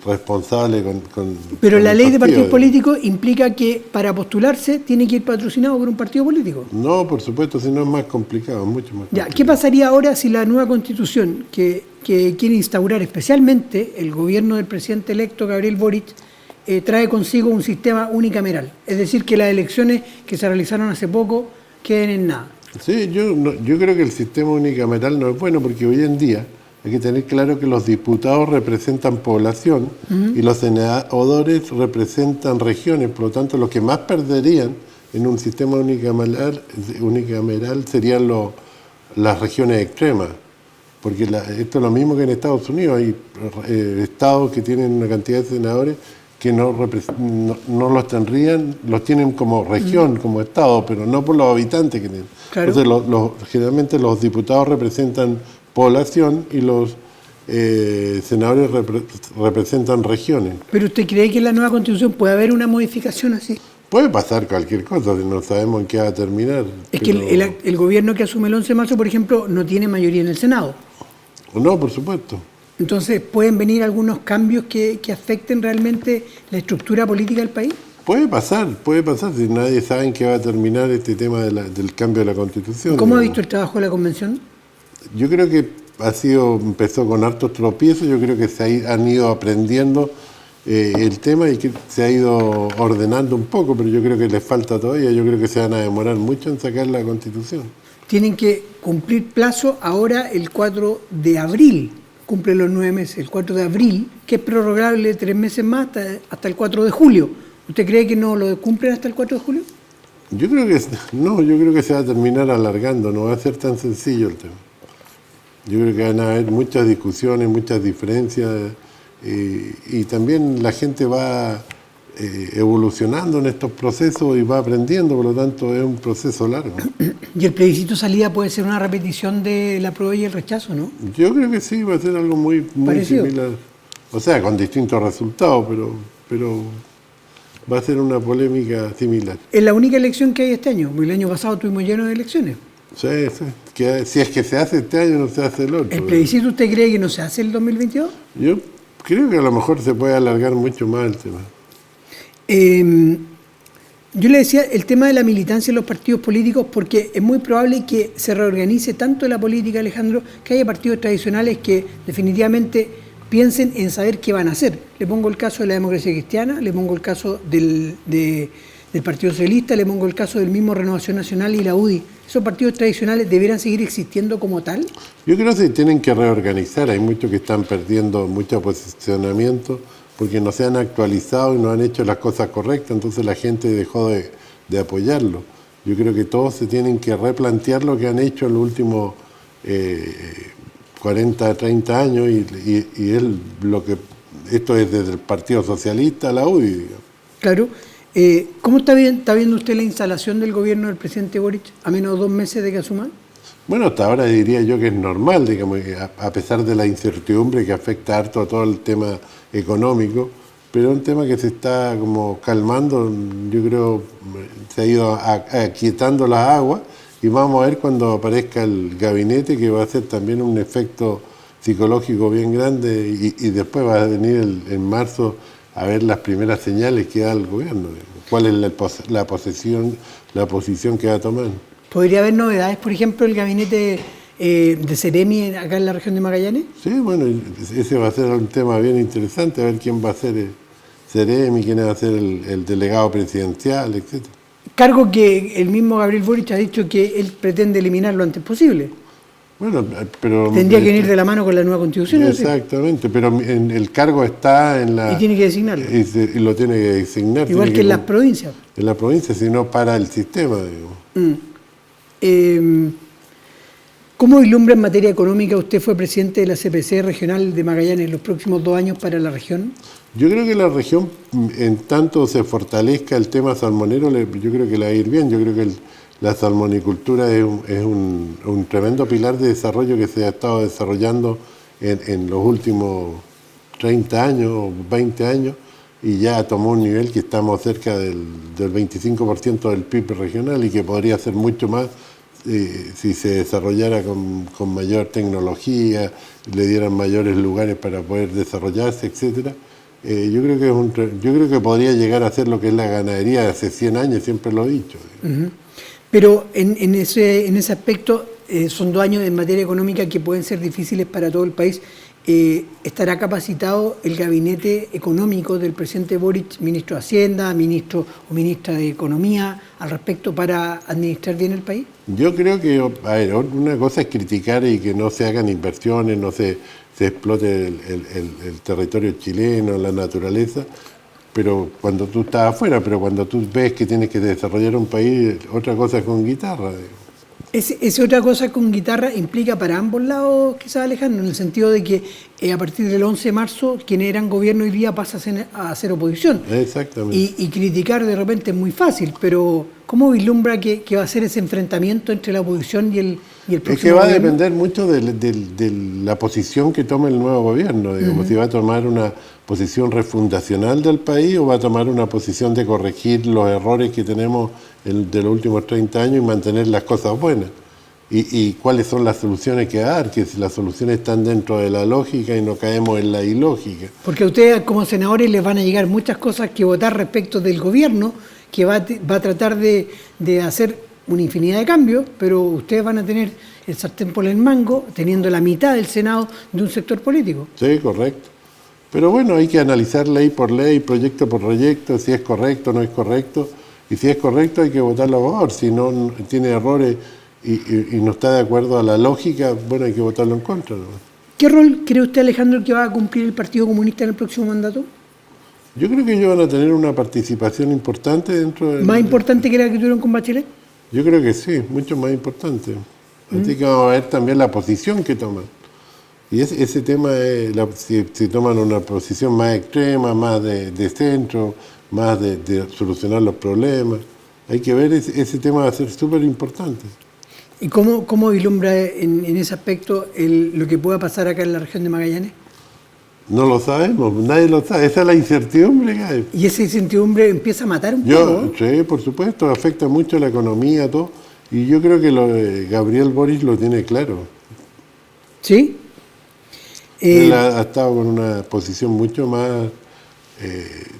responsable con Pero la ley de partidos partido. políticos implica que para postularse tiene que ir patrocinado por un partido político. No, por supuesto, si no es más complicado, mucho más complicado. Ya, ¿qué pasaría ahora si la nueva constitución que quiere instaurar especialmente el gobierno del presidente electo Gabriel Boric trae consigo un sistema unicameral? Es decir, que las elecciones que se realizaron hace poco queden en nada. Sí, yo creo que el sistema unicameral no es bueno porque hoy en día Hay que tener claro que los diputados representan población y los senadores representan regiones, por lo tanto los que más perderían en un sistema unicameral serían las regiones extremas, porque esto es lo mismo que en Estados Unidos, hay estados que tienen una cantidad de senadores que no los tendrían, los tienen como región, como estado, pero no por los habitantes que tienen. Claro. Entonces generalmente los diputados representan población y los senadores representan regiones. ¿Pero usted cree que en la nueva Constitución puede haber una modificación así? Puede pasar cualquier cosa, no sabemos en qué va a terminar. Es que el gobierno que asume el 11 de marzo, por ejemplo, no tiene mayoría en el Senado. No, por supuesto. Entonces, ¿pueden venir algunos cambios que afecten realmente la estructura política del país? Puede pasar, si nadie sabe en qué va a terminar este tema del cambio de la Constitución. ¿Cómo ha visto el trabajo de la Convención? Yo creo que empezó con hartos tropiezos, yo creo que han ido aprendiendo el tema y que se ha ido ordenando un poco, pero yo creo que les falta todavía, yo creo que se van a demorar mucho en sacar la Constitución. Tienen que cumplir plazo ahora el 4 de abril, cumple los 9 meses, el 4 de abril, que es prorrogable 3 meses más hasta el 4 de julio. ¿Usted cree que no lo cumplen hasta el 4 de julio? Yo creo que se va a terminar alargando, no va a ser tan sencillo el tema. Yo creo que van a haber muchas discusiones, muchas diferencias, y también la gente va evolucionando en estos procesos y va aprendiendo, por lo tanto es un proceso largo. ¿Y el plebiscito salida puede ser una repetición de la prueba y el rechazo, no? Yo creo que sí, va a ser algo muy similar. O sea, con distintos resultados, pero va a ser una polémica similar. ¿Es la única elección que hay este año? Porque el año pasado estuvimos llenos de elecciones. Sí. Si es que se hace este año, no se hace el otro. ¿El plebiscito usted cree que no se hace el 2022? Yo creo que a lo mejor se puede alargar mucho más el tema. Yo le decía el tema de la militancia en los partidos políticos, porque es muy probable que se reorganice tanto la política, Alejandro, que haya partidos tradicionales que definitivamente piensen en saber qué van a hacer. Le pongo el caso de la Democracia Cristiana, le pongo el caso del Partido Socialista, le pongo el caso del mismo Renovación Nacional y la UDI. ¿Esos partidos tradicionales deberán seguir existiendo como tal? Yo creo que se tienen que reorganizar. Hay muchos que están perdiendo mucho posicionamiento porque no se han actualizado y no han hecho las cosas correctas, entonces la gente dejó de apoyarlo. Yo creo que todos se tienen que replantear lo que han hecho en los últimos 40, 30 años y esto es desde el Partido Socialista a la UDI, digamos. Claro. ¿Cómo está viendo usted la instalación del gobierno del presidente Boric a menos de 2 meses de que asuma? Bueno, hasta ahora diría yo que es normal, digamos, a pesar de la incertidumbre que afecta harto a todo el tema económico, pero es un tema que se está como calmando, yo creo se ha ido aquietando la agua y vamos a ver cuando aparezca el gabinete, que va a ser también un efecto psicológico bien grande y después va a venir en marzo a ver las primeras señales que da el gobierno, cuál es la posición que va a tomar. ¿Podría haber novedades, por ejemplo, el gabinete de Seremi acá en la región de Magallanes? Sí, bueno, ese va a ser un tema bien interesante, a ver quién va a ser Seremi, quién va a ser el delegado presidencial, etc. Cargo que el mismo Gabriel Boric ha dicho que él pretende eliminar lo antes posible. Bueno, pero tendría que venir de la mano con la nueva Constitución. Exactamente, pero el cargo está en la... Y tiene que designarlo. Y lo tiene que designar. Igual que en las provincias. En las provincias, si no para el sistema, digamos. ¿Cómo vislumbra en materia económica? Usted fue presidente de la CPC regional de Magallanes los próximos 2 años para la región. Yo creo que la región, en tanto se fortalezca el tema salmonero, yo creo que le va a ir bien. Yo creo que la salmonicultura es un tremendo pilar de desarrollo que se ha estado desarrollando en los últimos 30 años o 20 años y ya tomó un nivel que estamos cerca del 25% del PIB regional y que podría ser mucho más si se desarrollara con mayor tecnología, le dieran mayores lugares para poder desarrollarse, etcétera. Yo creo que podría llegar a ser lo que es la ganadería de hace 100 años, siempre lo he dicho. Uh-huh. Pero en ese aspecto son 2 años en materia económica que pueden ser difíciles para todo el país ¿estará capacitado el gabinete económico del presidente Boric, ministro de Hacienda, ministro o ministra de Economía, al respecto para administrar bien el país? Yo creo que, a ver, una cosa es criticar y que no se hagan inversiones, no se explote el territorio chileno, la naturaleza, pero cuando tú estás afuera, pero cuando tú ves que tienes que desarrollar un país, otra cosa es con guitarra. Esa otra cosa con guitarra implica para ambos lados, quizás, Alejandro, en el sentido de que a partir del 11 de marzo, quienes eran gobierno hoy día pasan a ser oposición. Exactamente. Y criticar de repente es muy fácil, pero ¿cómo vislumbra que va a ser ese enfrentamiento entre la oposición y el próximo Es que va gobierno? a depender mucho de la posición que tome el nuevo gobierno, digamos, si va a tomar una posición refundacional del país o va a tomar una posición de corregir los errores que tenemos de los últimos 30 años y mantener las cosas buenas. Y cuáles son las soluciones que dar, que si las soluciones están dentro de la lógica y no caemos en la ilógica. Porque a ustedes como senadores les van a llegar muchas cosas que votar respecto del gobierno, que va a tratar de hacer una infinidad de cambios, pero ustedes van a tener el sartén por el mango, teniendo la mitad del Senado de un sector político. Sí, correcto. Pero bueno, hay que analizar ley por ley, proyecto por proyecto, si es correcto o no es correcto. Y si es correcto hay que votarlo a favor. Si no tiene errores y no está de acuerdo a la lógica, bueno, hay que votarlo en contra, ¿no? ¿Qué rol cree usted, Alejandro, que va a cumplir el Partido Comunista en el próximo mandato? Yo creo que ellos van a tener una participación importante dentro del... ¿Más importante que la que tuvieron con Bachelet? Yo creo que sí, mucho más importante. Así que vamos a ver también la posición que toman. Y ese tema es si toman una posición más extrema, más de centro, más de solucionar los problemas. Hay que ver, ese tema va a ser súper importante. ¿Y cómo vislumbra en ese aspecto lo que pueda pasar acá en la región de Magallanes? No lo sabemos, nadie lo sabe. Esa es la incertidumbre que hay. Y esa incertidumbre empieza a matar un poco. Sí, por supuesto, afecta mucho la economía, todo. Y yo creo que Gabriel Boric lo tiene claro. ¿Sí? Él ha estado con una posición mucho más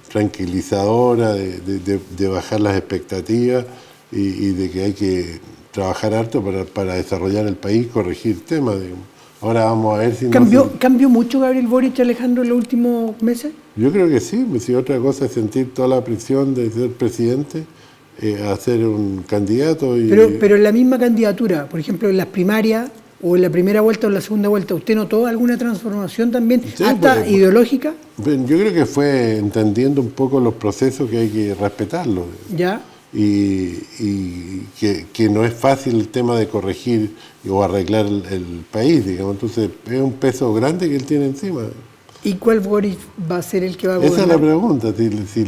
tranquilizadora, de bajar las expectativas y de que hay que trabajar harto para desarrollar el país, corregir temas, digamos. Ahora vamos a ver si ¿Cambió mucho Gabriel Boric, Alejandro, en los últimos meses? Yo creo que sí, si otra cosa es sentir toda la presión de ser presidente, a ser un candidato. Pero en la misma candidatura, por ejemplo, en las primarias, o en la primera vuelta o en la segunda vuelta, ¿usted notó alguna transformación también, sí, hasta ideológica? Yo creo que fue entendiendo un poco los procesos que hay que respetarlos. Ya. Y que no es fácil el tema de corregir o arreglar el país, digamos. Entonces es un peso grande que él tiene encima. ¿Y cuál Boric va a ser el que va a gobernar? Esa es la pregunta, si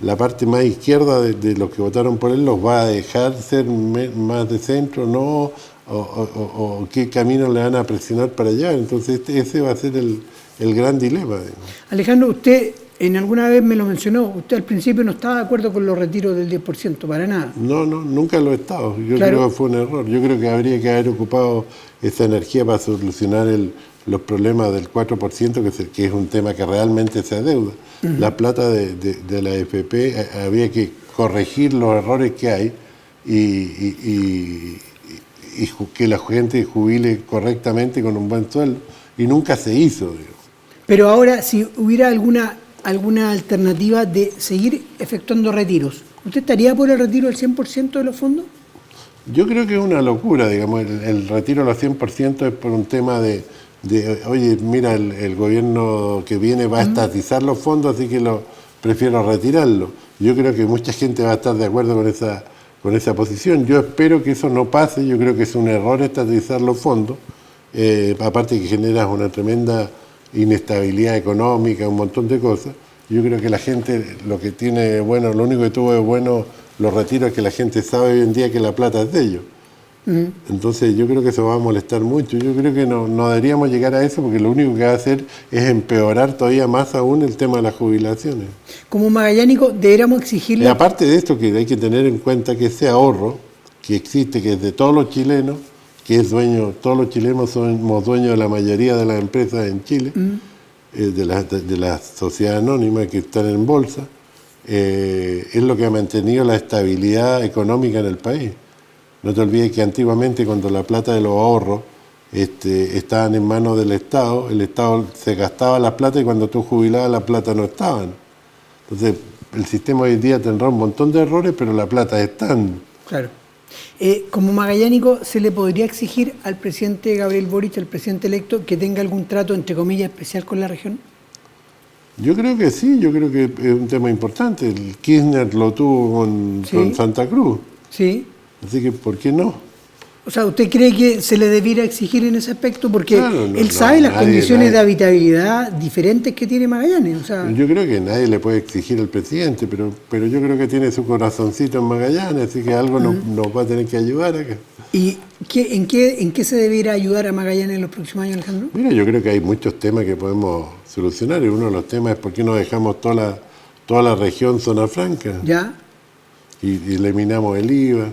la parte más izquierda de los que votaron por él los va a dejar ser más de centro, no, o qué camino le van a presionar para allá. Entonces ese va a ser el gran dilema, digamos. Alejandro, usted en alguna vez me lo mencionó, usted al principio no estaba de acuerdo con los retiros del 10%, para nada. No, nunca lo he estado. Yo Claro. creo que fue un error. Yo creo que habría que haber ocupado esa energía para solucionar los problemas del 4%, que es un tema que realmente se adeuda. La plata de la AFP, había que corregir los errores que hay y que la gente jubile correctamente con un buen sueldo. Y nunca se hizo, digo. Pero ahora, si hubiera alguna alternativa de seguir efectuando retiros, ¿usted estaría por el retiro del 100% de los fondos? Yo creo que es una locura, digamos, el retiro al 100% es por un tema de oye, mira, el gobierno que viene va a estatizar los fondos, así que prefiero retirarlo. Yo creo que mucha gente va a estar de acuerdo con esa posición. Yo espero que eso no pase, yo creo que es un error estatizar los fondos, aparte que generas una tremenda inestabilidad económica, un montón de cosas. Yo creo que la gente lo único que tuvo de bueno los retiros es que la gente sabe hoy en día que la plata es de ellos. Entonces yo creo que eso va a molestar mucho. Yo creo que no deberíamos llegar a eso porque lo único que va a hacer es empeorar todavía más aún el tema de las jubilaciones. Como magallánico, deberíamos exigirle... Y aparte de esto, que hay que tener en cuenta que ese ahorro que existe, que es de todos los chilenos, todos los chilenos somos dueños de la mayoría de las empresas en Chile, de las sociedades anónimas que están en bolsa, es lo que ha mantenido la estabilidad económica en el país. No te olvides que antiguamente, cuando la plata de los ahorros estaban en manos del Estado, el Estado se gastaba la plata y cuando tú jubilabas la plata no estaban. Entonces, el sistema hoy en día tendrá un montón de errores, pero la plata están. Claro. Como magallánico, ¿se le podría exigir al presidente Gabriel Boric, al presidente electo, que tenga algún trato, entre comillas, especial con la región? Yo creo que sí, yo creo que es un tema importante. El Kirchner lo tuvo con Santa Cruz. Sí. Así que, ¿por qué no? O sea, ¿usted cree que se le debiera exigir en ese aspecto? Porque claro, él sabe las condiciones de habitabilidad diferentes que tiene Magallanes. O sea, yo creo que nadie le puede exigir al presidente, pero yo creo que tiene su corazoncito en Magallanes, así que algo nos va a tener que ayudar acá. ¿Y en qué se debiera ayudar a Magallanes en los próximos años, Alejandro? Mira, yo creo que hay muchos temas que podemos solucionar, y uno de los temas es por qué no dejamos toda la región zona franca. Ya. Y eliminamos el IVA.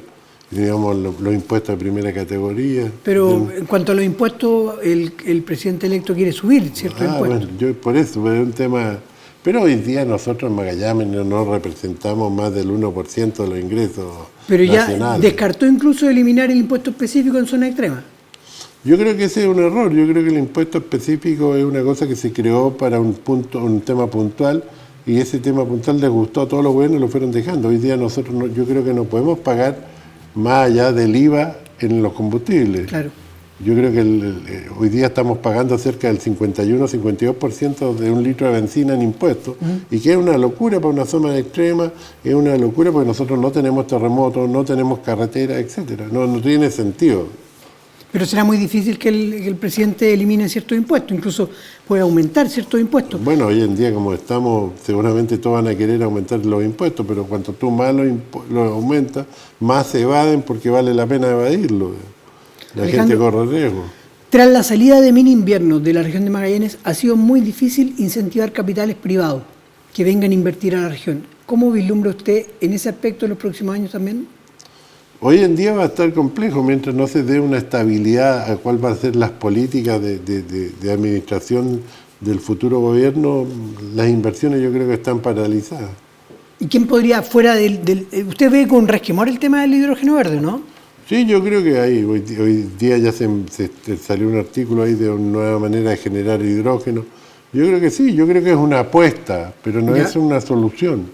Digamos, los impuestos de primera categoría. Pero en cuanto a los impuestos, el presidente electo quiere subir ciertos impuestos. Bueno, yo por eso, es un tema. Pero hoy día nosotros en Magallanes no representamos más del 1% de los ingresos pero nacionales. Ya descartó incluso eliminar el impuesto específico en zona extrema. Yo creo que ese es un error. Yo creo que el impuesto específico es una cosa que se creó para un tema puntual, y ese tema puntual les gustó a todos los gobiernos y lo fueron dejando. Hoy día nosotros yo creo que no podemos pagar más allá del IVA en los combustibles. Claro. Yo creo que hoy día estamos pagando cerca del 51-52% de un litro de benzina en impuestos, y que es una locura para una zona extrema, es una locura porque nosotros no tenemos terremotos, no tenemos carreteras, etcétera. No tiene sentido. Pero será muy difícil que el presidente elimine ciertos impuestos, incluso puede aumentar ciertos impuestos. Bueno, hoy en día como estamos, seguramente todos van a querer aumentar los impuestos, pero cuanto tú más los aumentas, más se evaden porque vale la pena evadirlo. La gente corre riesgo. Tras la salida de mini invierno de la región de Magallanes, ha sido muy difícil incentivar capitales privados que vengan a invertir a la región. ¿Cómo vislumbra usted en ese aspecto en los próximos años también? Hoy en día va a estar complejo mientras no se dé una estabilidad a cuál van a ser las políticas de administración del futuro gobierno. Las inversiones yo creo que están paralizadas. ¿Y quién podría, fuera usted ve con resquemor el tema del hidrógeno verde, no? Sí, yo creo que hoy día ya se salió un artículo ahí de una nueva manera de generar hidrógeno. Yo creo que sí, yo creo que es una apuesta, pero no es una solución.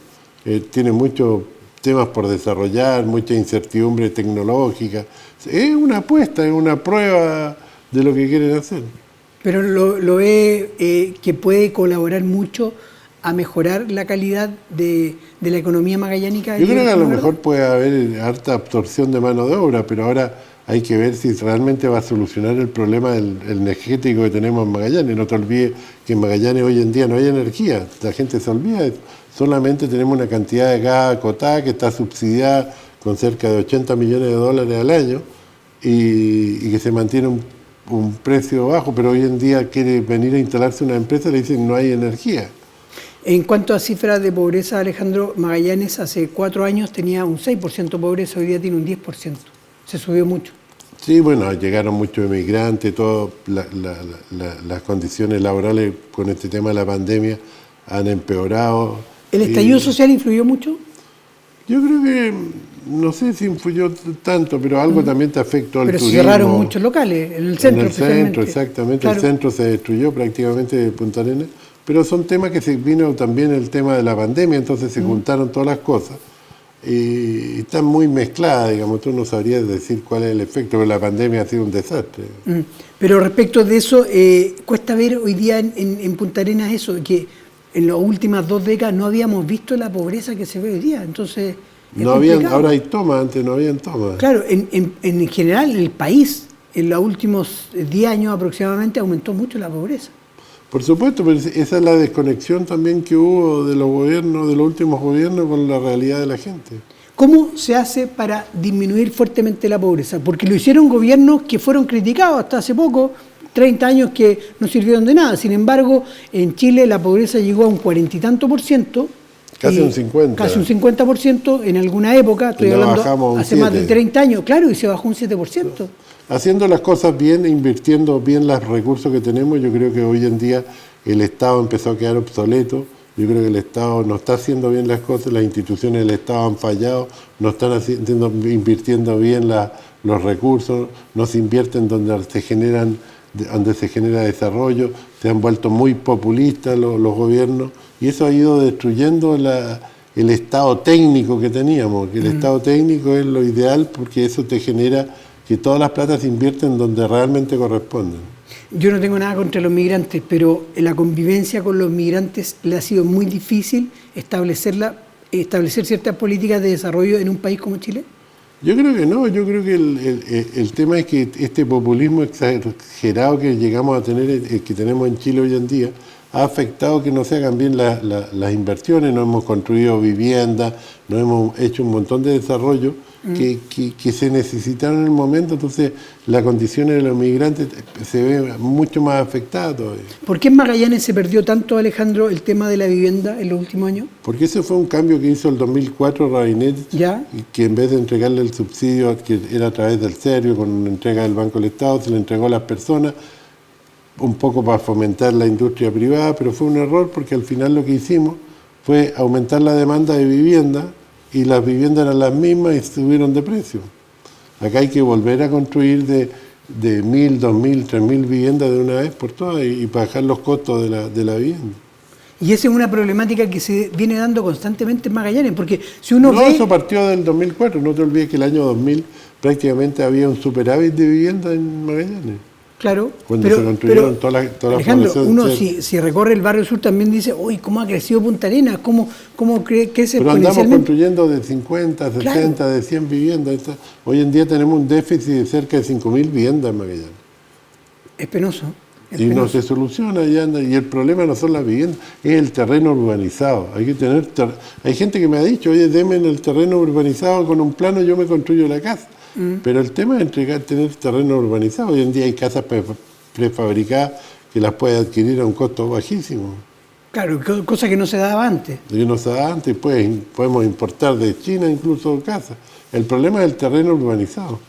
Tiene muchos temas por desarrollar, mucha incertidumbre tecnológica. Es una apuesta, es una prueba de lo que quieren hacer. Pero lo ve que puede colaborar mucho a mejorar la calidad de la economía magallánica. Yo creo que a lo mejor puede haber harta absorción de mano de obra, pero ahora hay que ver si realmente va a solucionar el problema energético que tenemos en Magallanes. No te olvides que en Magallanes hoy en día no hay energía, la gente se olvida de eso. Solamente tenemos una cantidad de gas acotada que está subsidiada con cerca de $80 millones al año y que se mantiene un precio bajo, pero hoy en día quiere venir a instalarse una empresa y le dicen no hay energía. En cuanto a cifras de pobreza, Alejandro, Magallanes hace 4 años tenía un 6% de pobreza, hoy día tiene un 10%. Se subió mucho. Sí, bueno, llegaron muchos inmigrantes, todas las condiciones laborales con este tema de la pandemia han empeorado. ¿El estallido social influyó mucho? Yo creo que, no sé si influyó tanto, pero algo también te afectó al turismo. Pero se cerraron muchos locales, en el centro especialmente. En el centro, exactamente. Claro. El centro se destruyó prácticamente de Punta Arenas. Pero son temas que se vino también el tema de la pandemia, entonces se juntaron todas las cosas. Y están muy mezcladas, digamos, tú no sabrías decir cuál es el efecto, pero la pandemia ha sido un desastre. Pero respecto de eso, cuesta ver hoy día en Punta Arenas eso, que en las últimas 2 décadas no habíamos visto la pobreza que se ve hoy día, entonces no habían, ahora hay tomas, antes no habían tomas. Claro, en general el país en los últimos 10 años aproximadamente aumentó mucho la pobreza. Por supuesto, pero esa es la desconexión también que hubo de los gobiernos, de los últimos gobiernos con la realidad de la gente. ¿Cómo se hace para disminuir fuertemente la pobreza? Porque lo hicieron gobiernos que fueron criticados hasta hace poco, 30 años que no sirvieron de nada. Sin embargo, en Chile la pobreza llegó a un 40 y tanto por ciento. Casi un 50%. Casi un 50% en alguna época, estoy hablando hace más de 30 años, claro, y se bajó un 7%. Haciendo las cosas bien, invirtiendo bien los recursos que tenemos, yo creo que hoy en día el Estado empezó a quedar obsoleto Yo creo que el Estado no está haciendo bien las cosas, las instituciones del Estado han fallado, no están invirtiendo bien los recursos, no se invierten donde se genera desarrollo, se han vuelto muy populistas los gobiernos, y eso ha ido destruyendo el estado técnico que teníamos, que el estado técnico es lo ideal porque eso te genera que todas las platas se invierten donde realmente corresponden. Yo no tengo nada contra los migrantes, pero la convivencia con los migrantes le ha sido muy difícil establecer ciertas políticas de desarrollo en un país como Chile. Yo creo que no, yo creo que el tema es que este populismo exagerado que llegamos a tener, que tenemos en Chile hoy en día, ha afectado que no se hagan bien las inversiones, no hemos construido viviendas, no hemos hecho un montón de desarrollo que se necesitaron en el momento, entonces las condiciones de los migrantes se ven mucho más afectadas todavía. ¿Por qué en Magallanes se perdió tanto, Alejandro, el tema de la vivienda en los últimos años? Porque ese fue un cambio que hizo el 2004 Rabinet, que en vez de entregarle el subsidio que era a través del Servio, con una entrega del Banco del Estado, se le entregó a las personas, un poco para fomentar la industria privada, pero fue un error porque al final lo que hicimos fue aumentar la demanda de vivienda y las viviendas eran las mismas y subieron de precio. Acá hay que volver a construir de 1.000, 2.000, 3.000 viviendas de una vez por todas y bajar los costos de la vivienda. Y esa es una problemática que se viene dando constantemente en Magallanes, porque si uno ve... Eso partió del 2004, no te olvides que el año 2000 prácticamente había un superávit de vivienda en Magallanes. Claro, cuando se construyeron todas las Alejandro, uno si recorre el barrio sur también dice, uy, ¿cómo ha crecido Punta Arenas? ¿Cómo crece exponencialmente? Pero andamos construyendo de 50, 60, claro, de 100 viviendas. Hoy en día tenemos un déficit de cerca de 5.000 viviendas en Magallanes. Es penoso. Y no se soluciona, y el problema no son las viviendas, es el terreno urbanizado. Hay gente que me ha dicho, oye, deme en el terreno urbanizado con un plano, yo me construyo la casa. Pero el tema es tener terreno urbanizado. Hoy en día hay casas prefabricadas que las puedes adquirir a un costo bajísimo. Claro, cosa que no se daba antes. Que no se daba antes, pues podemos importar de China incluso casas. El problema es el terreno urbanizado.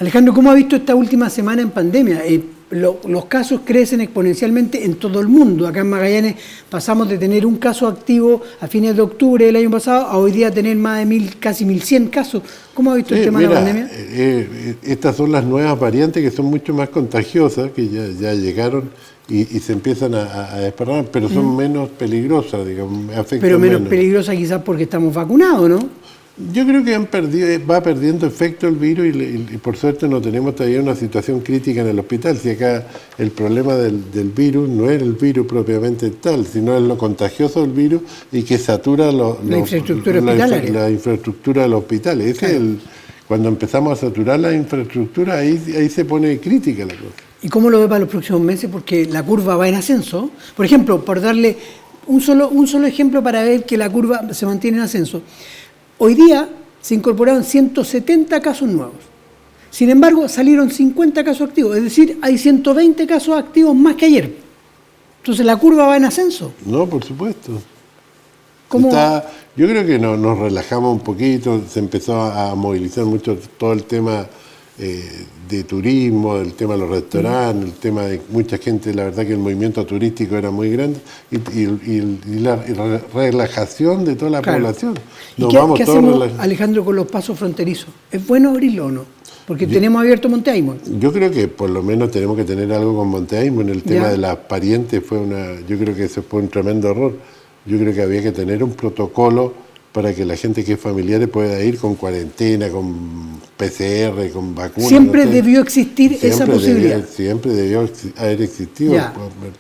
Alejandro, ¿cómo ha visto esta última semana en pandemia? Los casos crecen exponencialmente en todo el mundo. Acá en Magallanes pasamos de tener un caso activo a fines de octubre del año pasado a hoy día tener más de casi 1.100 casos. ¿Cómo ha visto el tema de la pandemia? Estas son las nuevas variantes que son mucho más contagiosas, que ya llegaron y se empiezan a despertar, pero son menos peligrosas, digamos. Pero menos peligrosas quizás porque estamos vacunados, ¿no? Yo creo que va perdiendo efecto el virus y por suerte no tenemos todavía una situación crítica en el hospital. Si acá el problema del virus no es el virus propiamente tal, sino es lo contagioso del virus y que satura la infraestructura del hospital. Cuando empezamos a saturar la infraestructura, ahí se pone crítica la cosa. ¿Y cómo lo ve para los próximos meses? Porque la curva va en ascenso. Por ejemplo, por darle un solo ejemplo para ver que la curva se mantiene en ascenso. Hoy día se incorporaron 170 casos nuevos. Sin embargo, salieron 50 casos activos. Es decir, hay 120 casos activos más que ayer. Entonces, ¿la curva va en ascenso? No, por supuesto. ¿Cómo? Yo creo que nos relajamos un poquito. Se empezó a movilizar mucho todo el tema de turismo, el tema de los restaurantes, el tema de mucha gente. La verdad que el movimiento turístico era muy grande y la relajación de toda la población. ¿Y qué hacemos, Alejandro, con los pasos fronterizos? ¿Es bueno abrirlo o no? Porque tenemos abierto Monte Aymon. Yo creo que por lo menos tenemos que tener algo con Monte Aymon. El tema de las parientes yo creo que eso fue un tremendo error. Yo creo que había que tener un protocolo para que la gente que es familiar pueda ir con cuarentena, con PCR, con vacunas. Siempre debió existir esa posibilidad. Siempre debió haber existido,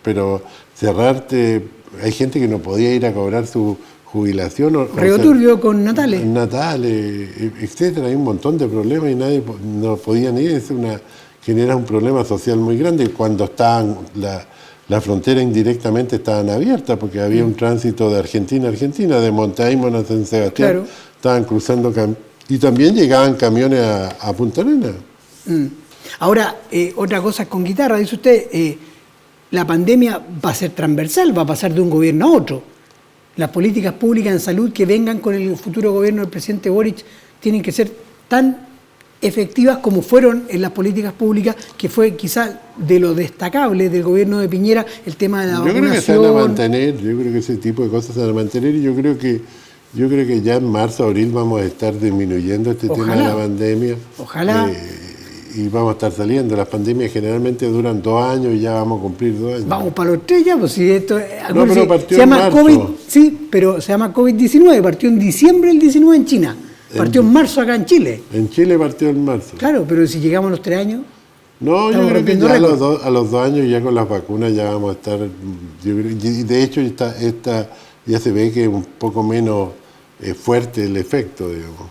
pero cerrarte, hay gente que no podía ir a cobrar su jubilación. Río Turbio con Natales. Etcétera, hay un montón de problemas y nadie no podían ir, genera un problema social muy grande cuando estaban la frontera indirectamente estaban abiertas porque había un tránsito de Argentina a Argentina, de Monte Aymon a San Sebastián, estaban cruzando y también llegaban camiones a Punta Arenas. Ahora, otra cosa con guitarra, dice usted, la pandemia va a ser transversal, va a pasar de un gobierno a otro. Las políticas públicas en salud que vengan con el futuro gobierno del presidente Boric tienen que ser tan efectivas como fueron en las políticas públicas, que fue quizás de lo destacable del gobierno de Piñera, el tema de la vacunación. Yo creo que se van a mantener, yo creo que ese tipo de cosas se van a mantener, y yo creo que ya en marzo, abril vamos a estar disminuyendo este tema de la pandemia. Ojalá. Y vamos a estar saliendo. Las pandemias generalmente duran 2 años y ya vamos a cumplir 2 años. Vamos para los 3 ya, pues si esto No, pero partió se llama en marzo. COVID, sí, pero se llama COVID-19, partió en diciembre el 19 en China, partió en marzo acá en Chile. En Chile partió en marzo. Claro, pero si llegamos a los 3 años... No, yo estamos creo que rompiendo ya récord. a los 2 años ya con las vacunas ya vamos a estar, y de hecho esta ya se ve que es un poco menos fuerte el efecto, digamos.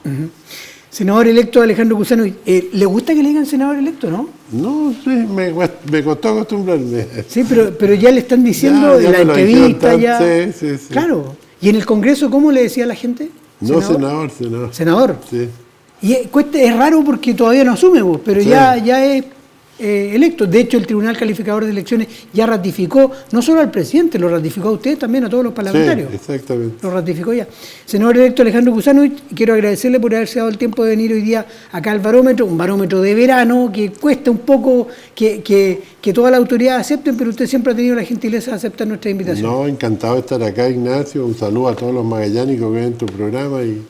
Senador electo Alejandro Cusano, ¿le gusta que le digan senador electo, no? No, sí, me costó acostumbrarme. Sí, pero ya le están diciendo Ya en la me lo dijeron entrevista, ya... Sí. Claro. ¿Y en el Congreso cómo le decía a la gente? No, senador. Senador. Sí. Y es raro porque todavía no asume vos, pero Sí. ya es electo. De hecho, el Tribunal Calificador de Elecciones ya ratificó, no solo al presidente, lo ratificó a usted también, a todos los parlamentarios. Sí, exactamente. Lo ratificó ya. Senador electo Alejandro Cusano, quiero agradecerle por haberse dado el tiempo de venir hoy día acá al barómetro, un barómetro de verano que cuesta un poco que todas las autoridades acepten, pero usted siempre ha tenido la gentileza de aceptar nuestra invitación. No, encantado de estar acá, Ignacio. Un saludo a todos los magallánicos que ven tu programa y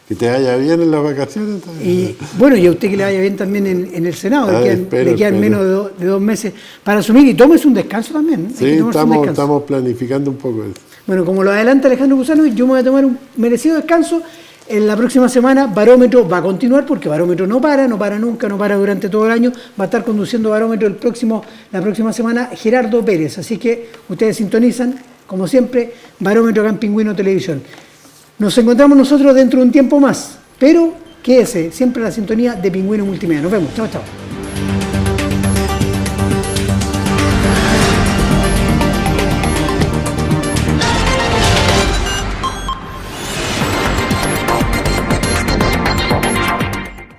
que te vaya bien en las vacaciones. Y bueno, y a usted que le vaya bien también en el Senado, le quedan menos de 2 meses para asumir, y tómese un descanso también. ¿Eh? Sí, estamos planificando un poco eso. Bueno, como lo adelanta Alejandro Cusano, yo me voy a tomar un merecido descanso. En la próxima semana Barómetro va a continuar, porque Barómetro no para nunca, no para durante todo el año. Va a estar conduciendo Barómetro la próxima semana Gerardo Pérez. Así que ustedes sintonizan, como siempre, Barómetro acá en Pingüino Televisión. Nos encontramos nosotros dentro de un tiempo más, pero quédese siempre en la sintonía de Pingüino Multimedia. Nos vemos. Chao, chao.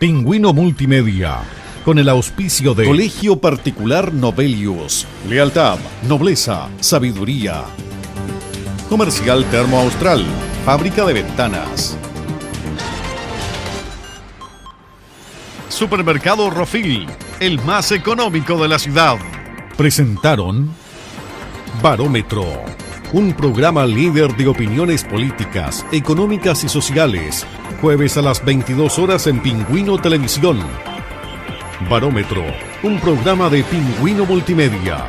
Pingüino Multimedia, con el auspicio de Colegio Particular Novelius. Lealtad, nobleza, sabiduría. Comercial Termo Austral. Fábrica de ventanas. Supermercado Rofil, el más económico de la ciudad. Presentaron Barómetro, un programa líder de opiniones políticas, económicas y sociales. Jueves a las 22 horas en Pingüino Televisión. Barómetro, un programa de Pingüino Multimedia.